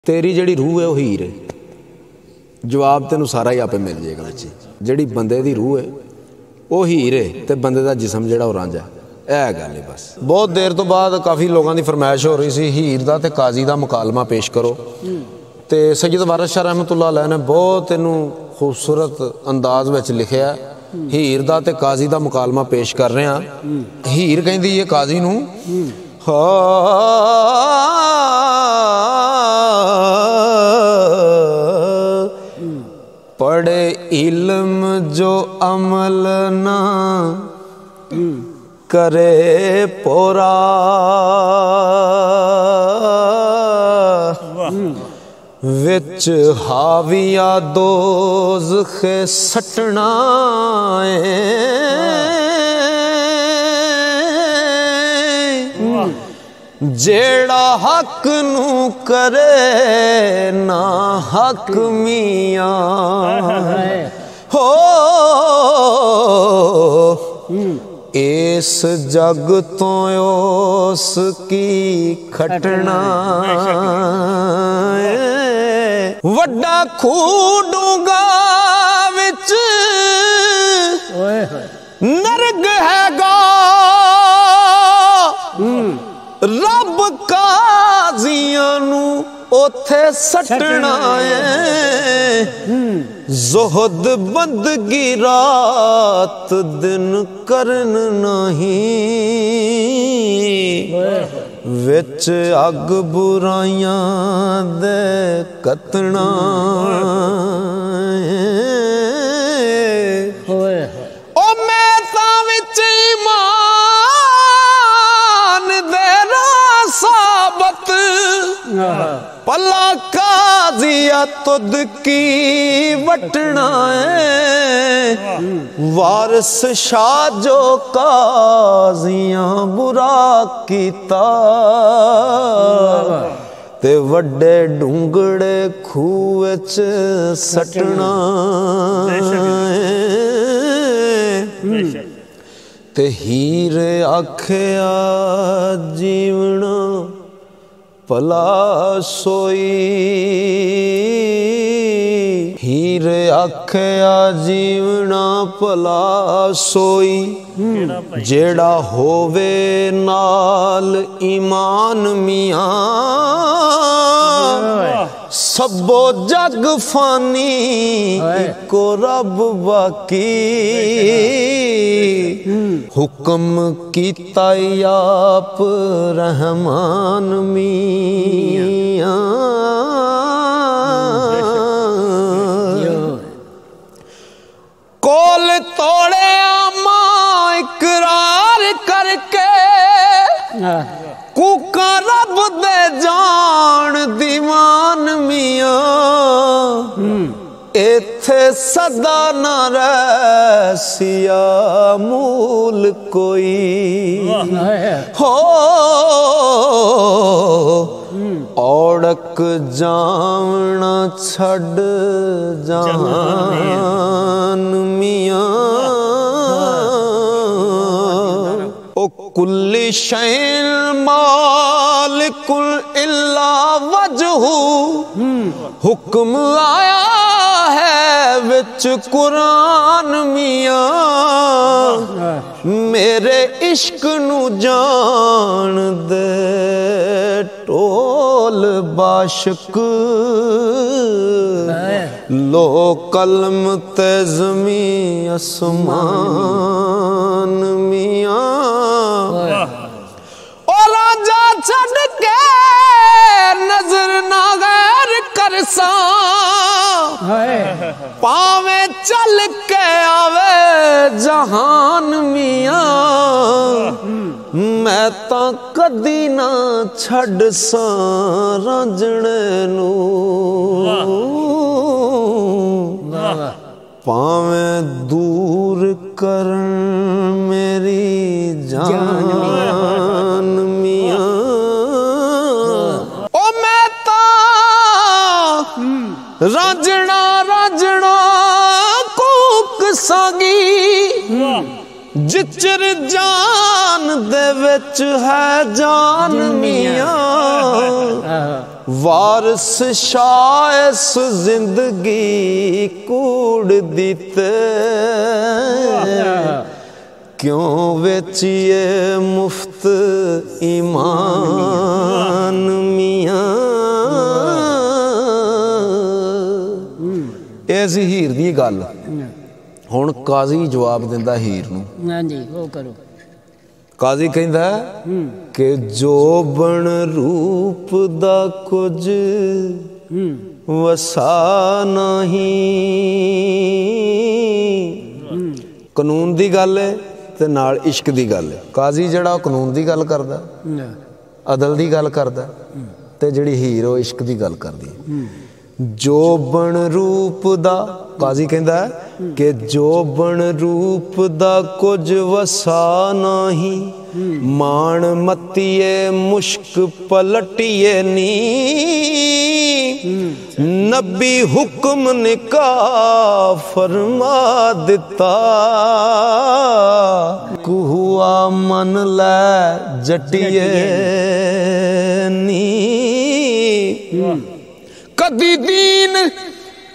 तेरी जिहड़ी रूह है वो हीर है। जवाब तेनू सारा ही आपे मिल जाएगा बच्चे। जिहड़ी बंदे दी रूह है वो हीर है ते बंदे दा जिस्म जिहड़ा वो रांझा है। यह गल है बस। बहुत देर तो बाद काफ़ी लोगों की फरमाइश हो रही सी हीर दा ते काजी दा मुकालमा पेश करो। तो सैयद वारिस शाह रहमतुल्लाह अलैह ने बहुत इनू खूबसूरत अंदाज में लिखिया हीर दा ते काजी दा मुकालमा पेश कर रहे हैं। हीर कहंदी है काजी नू पढ़े इल्म जो अमल ना करे पोरा विच हाविया दोज़खे सटना जेड़ा हक नू करे ना हक मियां हो इस जग तो उस की खटना वड्डा खूडूंगा विच नरग हैगा रब काजियां नू ओथे सटना है। ज़ुहद बंदगी रात दिन करन नहीं विच अग बुराइयां दे कतना ओ मैं तां विच पला काजिया तुद की वटना है। वारिस शाह जो काजियां बुरा कीता ते वड्डे डूंगड़े खूह च सटना ते हीर आखिया जीवना भला सोई हीर आखिया जीवना भला सोई जेड़ा होवे नाल ईमान मियां सबो जग फानी इको रब बाकी हुक्म कीता आप रहमान मियां कोल तोड़े आमा इकरार करके कूका रब दे जान दीवान मियां इथे सदा ना रह सिया मूल कोई हो औड़क जावना छड़ जान मियां ओ कुल्ली शैन मालिकुल इल्ला वजहू हुक्म आया है विच कुरान मियां मेरे इश्क नू जान दे टोल बाशक लो कलम ते ज़मी आसमान मियां ओ राजा छड़ के नजर ना गैर करसा पावे चल के आवे जहान मियां मैं तां कदी ना छड़ सा रांझणे नू पावे दूर करन मेरी जान मियां ओ मैं तां रांझणा रांझणा कूक सागी जिचर जान दे विच है जान मियां वारस शायस जिंदगी कूड़ दीते क्यों बेचिए मुफ्त ईमान मियाँ। ਇਹ ਸੀ ਹੀਰ ਦੀ ਗੱਲ। ਹੁਣ ਕਾਜ਼ੀ ਜਵਾਬ ਦਿੰਦਾ ਹੀਰ ਨੂੰ। ਹਾਂਜੀ ਉਹ ਕਰੋ। ਕਾਜ਼ੀ ਕਹਿੰਦਾ ਕਿ ਜੋ ਬਣ ਰੂਪ ਦਾ ਕੁਝ ਵਸਾ ਨਹੀਂ। ਕਾਨੂੰਨ ਦੀ ਗੱਲ ਹੈ ਤੇ ਨਾਲ ਇਸ਼ਕ ਦੀ ਗੱਲ ਹੈ। ਕਾਜ਼ੀ ਜਿਹੜਾ ਕਾਨੂੰਨ ਦੀ ਗੱਲ ਕਰਦਾ, ਅਦਲ ਦੀ ਗੱਲ ਕਰਦਾ, ਤੇ ਜਿਹੜੀ ਹੀਰ ਉਹ ਇਸ਼ਕ ਦੀ ਗੱਲ ਕਰਦੀ ਹੈ। ਜੋ ਬਣ ਰੂਪ ਦਾ, ਕਾਜ਼ੀ ਕਹਿੰਦਾ ਕਿ ਜੋ ਬਣ ਰੂਪ ਦਾ ਕੁਝ ਵਸਾ ਨਹੀਂ। ਮਾਣ ਮੱਤੀਏ ਮੁਸ਼ਕ ਪਲਟੀਏ ਨੀ। ਨਬੀ ਹੁਕਮ ਨਿਕਾਹ ਫਰਮਾ ਦਿੱਤਾ ਕੁਆ ਮਨ ਲੈ ਜੱਟੀਏ ਨੀ। कदी दीन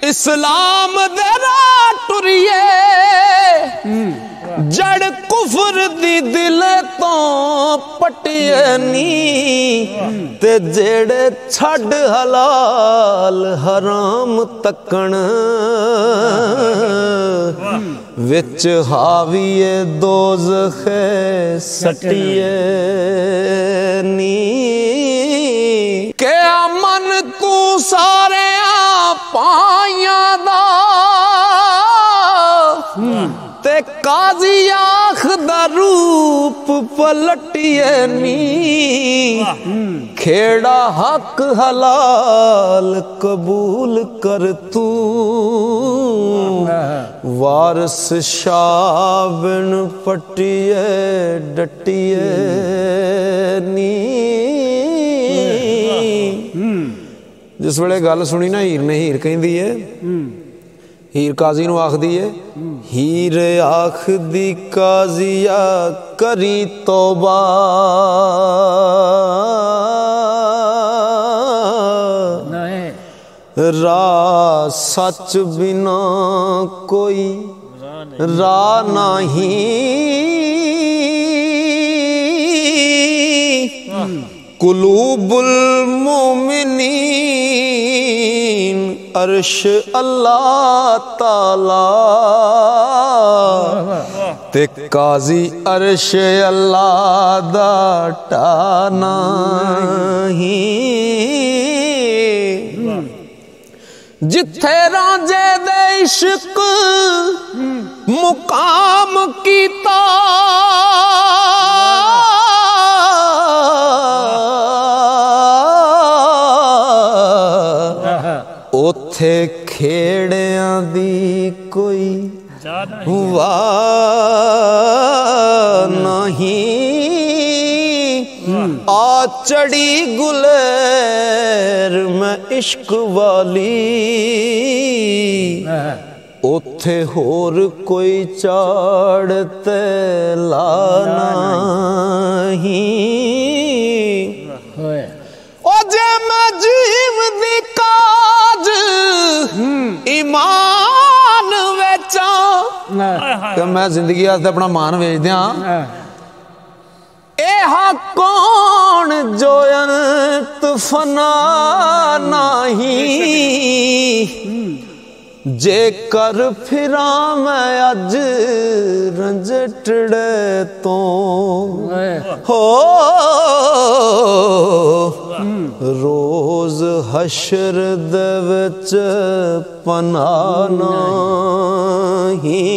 इस्लाम दे राह टुरिए जड़ कुफर दी दिल तो पटिए नी। ते जेड़े छड़ हलाल हराम तकन विच हावीए दोज़खे सटिए नी। के मन तू सारे पाइयां दा ते काजी आखदा रूप पलटिए नी। खेड़ा हक हलाल कबूल कर तू वारस शाह बिन पटिए डटिए नी। जिस वेले गल सुनी ना हीर ने, हीर कहती है, हीर काजी नूं आखदी है, हीर आखदी काजिया करी तौबा राह सच बिना कोई राह नहीं। कुलूबुल मोमिनीन अर्श अल्लाह ताला ते काजी अर्श अल्लाह दा टाना ही। जिथे रांझे दे इश्क मुकाम कीता उथे खेड़ियां दी कोई वाह नहीं। आ चढ़ी गुलेर मैं इश्क वाली उथे होर कोई चाड़ते लाना ही। ओ जे मैं जीव दी काज ईमान वेचा कि मैं जिंदगी वास्ते अपना मान वेच दियां। एहा कौन जो अंत फना नहीं। जे कर फिरा मैं अज रंजटड़े तो हो रोज हशर दे विच पना नहीं।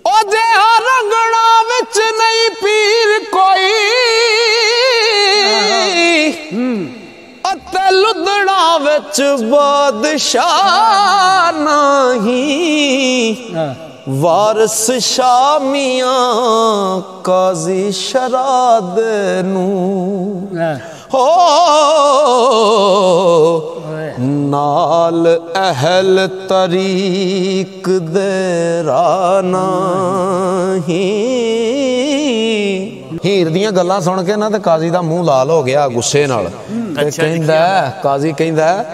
ओ जे रंगड़ा विच नहीं पीर कोई अते लुदड़ा विच बादशाह नहीं। वारस शामियां काजी शराद नू हो नाल अहल तरीक दे राना ही। ਹੀਰ ਦੀਆਂ ਗੱਲਾਂ ਸੁਣ ਕੇ ਨਾ ਤੇ ਕਾਜ਼ੀ ਦਾ ਮੂੰਹ ਲਾਲ ਹੋ ਗਿਆ ਗੁੱਸੇ ਨਾਲ ਤੇ ਕਹਿੰਦਾ ਕਾਜ਼ੀ ਕਹਿੰਦਾ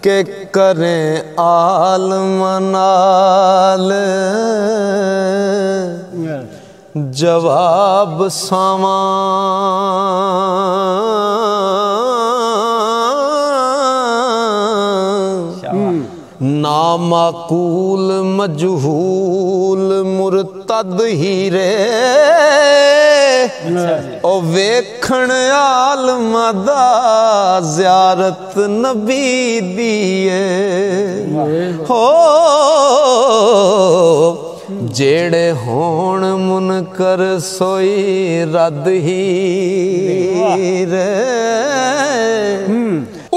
ਕਿ ਕਰੇ ਆਲਮ ਨਾਲ ਜਵਾਬ ਸਾਵਾਂ ਨਾ ਮਾਕੂਲ ਮਜਹੂਲ ਮੁਰਤਦ ਹੀਰੇ ਉਹ ਵੇਖਣ ਆਲਮਾਂ ਦਾ ਜ਼ਿਆਰਤ ਨਬੀ ਦੀ ਏ ਹੋ ਜਿਹੜੇ ਹੋਣ ਮੁਨਕਰ ਸੋਈ ਰੱਦ ਹੀਰੇ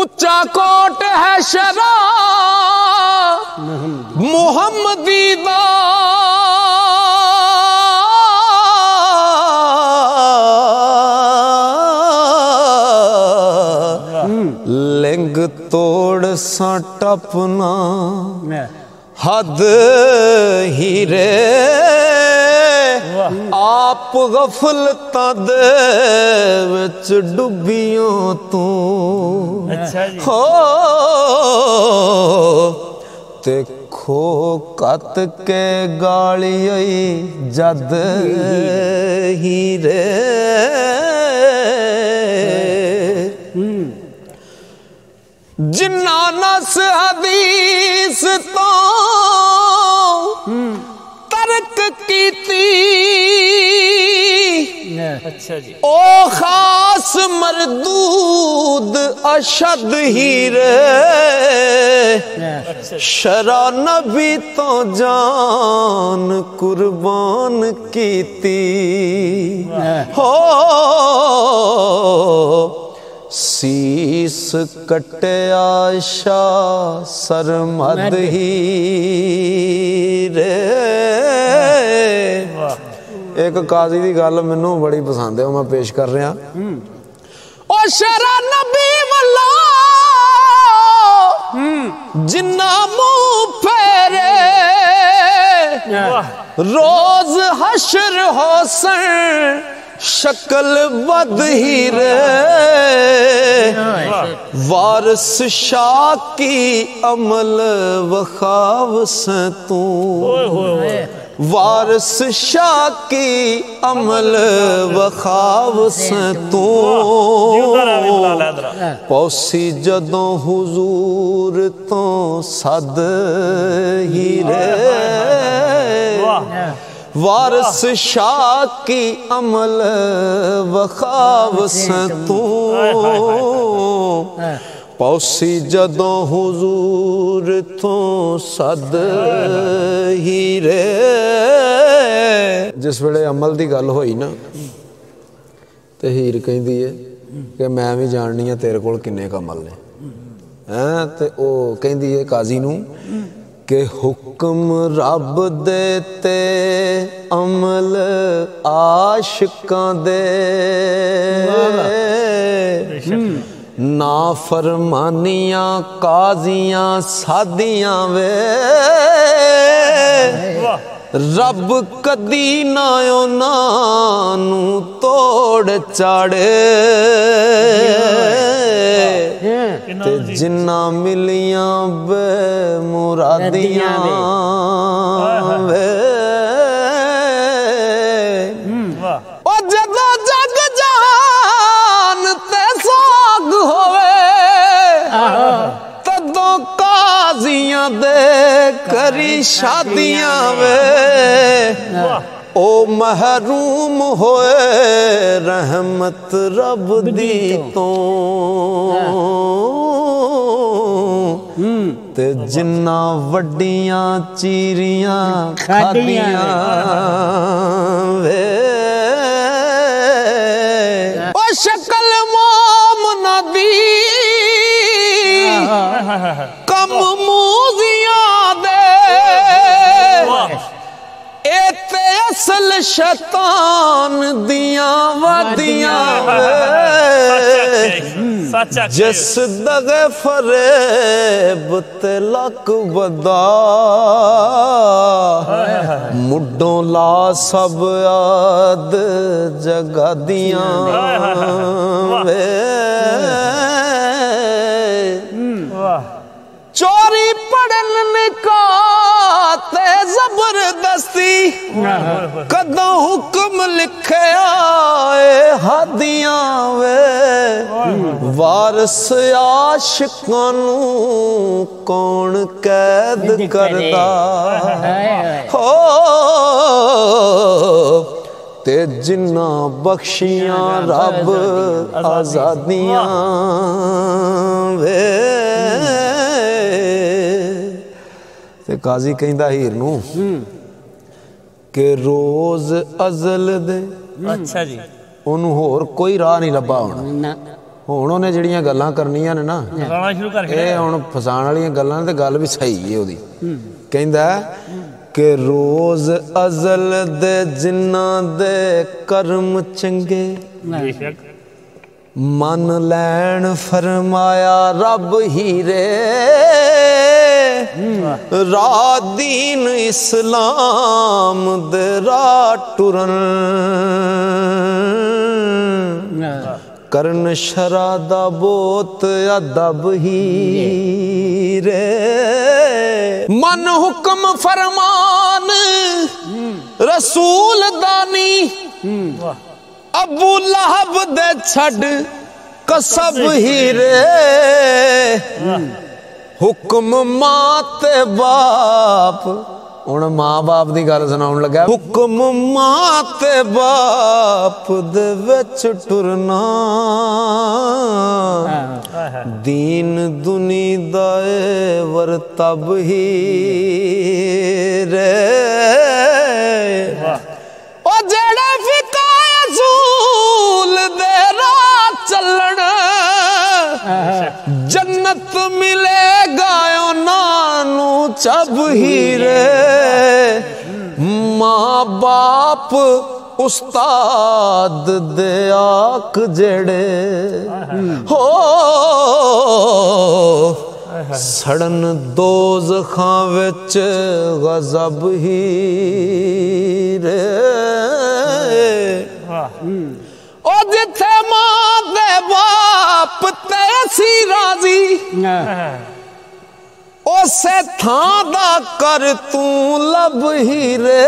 ਉੱਚਾ ਕੋਟ ਹੈ ਸ਼ਰਾ ਮੁਹੰਮਦੀ ਦਾ ਲਿੰਗ ਤੋੜ ਸਾਂ ਟਪਨਾ ਹੱਦ ਹੀਰੇ ਆਪ ਗਫਲਤਾਂ ਦੇ ਵਿੱਚ ਡੁੱਬੀਆਂ ਤੂੰ ਹੋ ਤੇ ਖੋ ਕੱਤ ਕੇ ਗਾਲੀ ਆਈ ਜਦ ਹੀਰੇ ਜਿੰਨਾ ਨਸ ਹਦੀਸ ਤੋਂ ਤਰਕ ਕੀਤੀ ओ खास मरदूद अशद हीरे शरा नबी तो जान कुर्बान कीती हो सीस कटिया शाह सरमद हीरे एक काजी की गल मैनू बड़ी पसंद है, मैं पेश कर रहा। ओ शरा नबी वाला जिन्ना मुंह फेरे रोज हशर होसन शक्ल बद हीरे वारिस शाह की अमल वखाव से तू वारिस शाह की अमल वखाव से तू पौसी जदों हुजूर तो सद हीरे वारिस शाह की अमल वखाव से तू पौसी जदों हुजूर तो सद हीरे। जिस वेले अमल की गल होई ना तो हीर कहती है कि मैं भी जाननी हाँ तेरे कोल किन्ने क अमल ने हैं ते ओ कहती है काजी नूं कि हुक्म रब दे ते अमल आशिकां दे ना फरमानियां काजियां सादियां वे रब कदी ना उन्हां तोड़ चाड़े ते जिन्ना मिलियां बे मुरादियां वे ओ जदों जग जान ते साग होवे तदों काजियां दे करी शादियां वे ओ महरूम होए रहमत रब दी तो ते जिन्ना वड्डियां चीरियां खादियां वे ओ शक्ल मोमना दी कम मूजियां दे एते असल शैतान दियां वादियां सच आखे जिस दगे फरेब ते लक बदा मुड्डों ला सब आद जगा दियां वे चोरी पड़न निकाते जबरदस्ती कदों हुक्म लिखे आए हादियां वे वारस आशिकां नू कौन कैद करदा हो ते जिन्ना बख्शियां रब आजादियां वे ते काजी कहंदा हीर नू कि रोज अजल दे अच्छा जी ओनू होर कोई राह नहीं लभा होना हुण ओने जिहड़ियां गल्लां करनियां ने ना शुरू करके ये हुण फसाण वालियां गल्लां ते गल भी सही है ओदी कहंदा कि रोज अजल दे जिन्ना दे कर्म चंगे बेशक मन लैन फरमाया रब हीरे राह दीन इस्लाम दे राह टुरन करन शरादा बोत अदब हीरे मन हुक्म फरमान रसूल दानी अबू लहब दे छड़ कसब हीरे हुक्म मां ते बाप हुण मां बाप दी गल सुनाउण लगा हुक्म मां ते बाप दे विच टुरना दीन दुनी दा वरतब हीरे ओ जेड़े फिकाए सूल दे राह चलण जन्नत मिलेगा नानू चब हीरे माँ बाप उस्ताद दे आक जेड़े हो सड़न दोज़खां विच गज़ब हीरे ओ जिथे मां दे बाप ते सी राजी उसे थां दा कर तू लब हीरे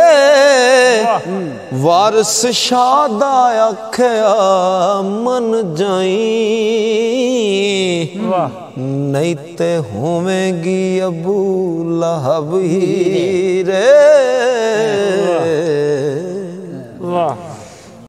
वारस शादा आख्या मन जाई नहीं ते होवेगी अबू लहब हीरे। वाह